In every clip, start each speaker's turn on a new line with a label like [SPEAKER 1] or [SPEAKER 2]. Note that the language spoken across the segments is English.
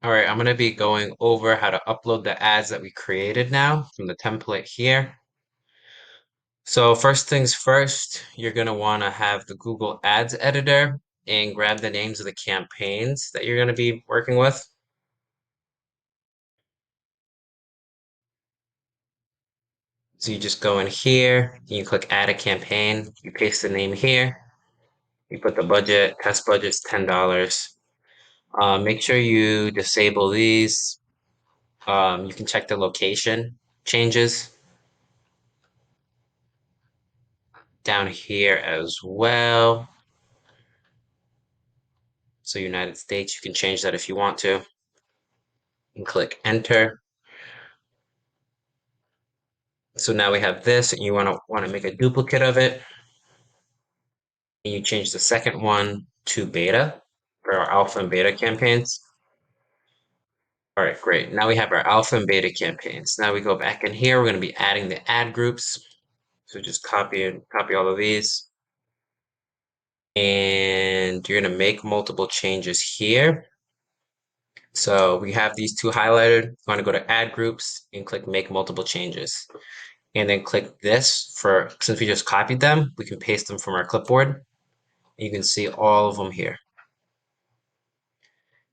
[SPEAKER 1] All right, I'm going to be going over how to upload the ads that we created now from the template here. So first things first, you're going to want to have the Google Ads editor and grab the names of the campaigns that you're going to be working with. So you just go in here, you click add a campaign, you paste the name here, you put the budget, test budget's $10. Make sure you disable these. You can check the location changes down here as well. So United States, you can change that if you want to. And click enter. So now we have this, and you want to make a duplicate of it. And you change the second one to beta for our alpha and beta campaigns. All right, great. Now we have our alpha and beta campaigns. Now we go back in here. We're going to be adding the ad groups. So just copy all of these. And you're going to make multiple changes here. So we have these two highlighted. You want to go to add groups and click make multiple changes. And then click this for, since we just copied them, we can paste them from our clipboard. You can see all of them here.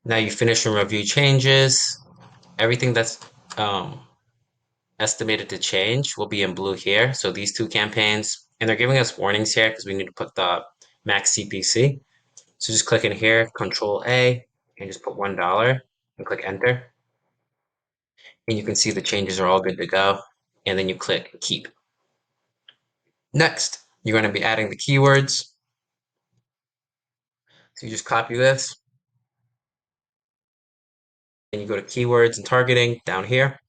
[SPEAKER 1] Now you finish and review changes. Everything that's estimated to change will be in blue here. So these two campaigns, and they're giving us warnings here because we need to put the max CPC. So just click in here, Control A, and just put $1 and click enter. And you can see the changes are all good to go. And then you click keep. Next, you're going to be adding the keywords. So you just copy this. And you go to keywords and targeting down here.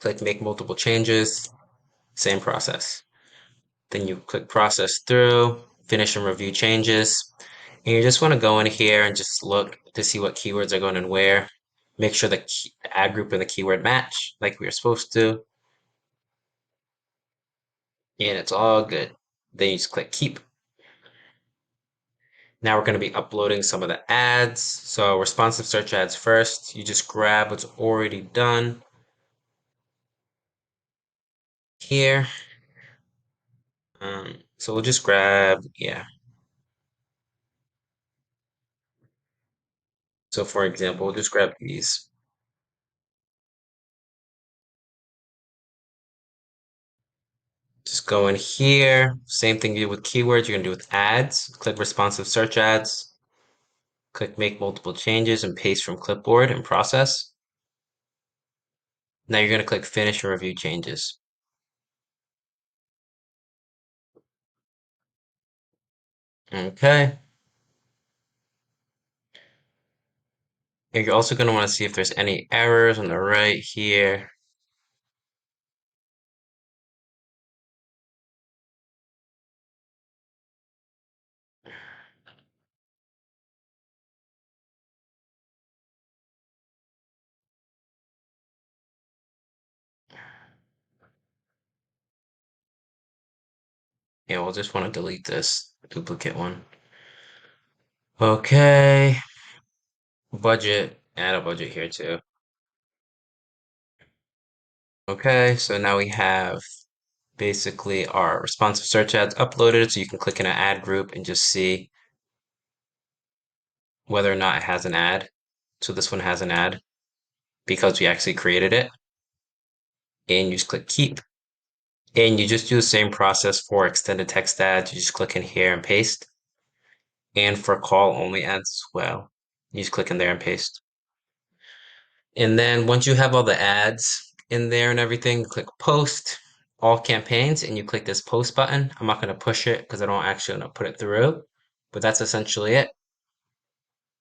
[SPEAKER 1] Click make multiple changes. Same process. Then you click process through, finish and review changes. And you just want to go in here and just look to see what keywords are going in where. Make sure the ad group and the keyword match like we were supposed to. And it's all good. Then you just click keep. Now we're going to be uploading some of the ads. So responsive search ads first. You just grab what's already done here. So we'll just grab, yeah. So for example, we'll just grab these. Just go in here. Same thing you do with keywords, you're going to do with ads. Click responsive search ads. Click make multiple changes and paste from clipboard and process. Now you're going to click finish and review changes. Okay. And you're also going to want to see if there's any errors on the right here. Yeah, we'll just want to delete this duplicate one. Okay. Budget, add a budget here too. Okay, so now we have basically our responsive search ads uploaded, so you can click in an ad group and just see whether or not it has an ad. So this one has an ad because we actually created it. And you just click keep. And you just do the same process for extended text ads. You just click in here and paste. And for call only ads as well. You just click in there and paste. And then once you have all the ads in there and everything, click post all campaigns and you click this post button. I'm not going to push it because I don't actually want to put it through, but that's essentially it.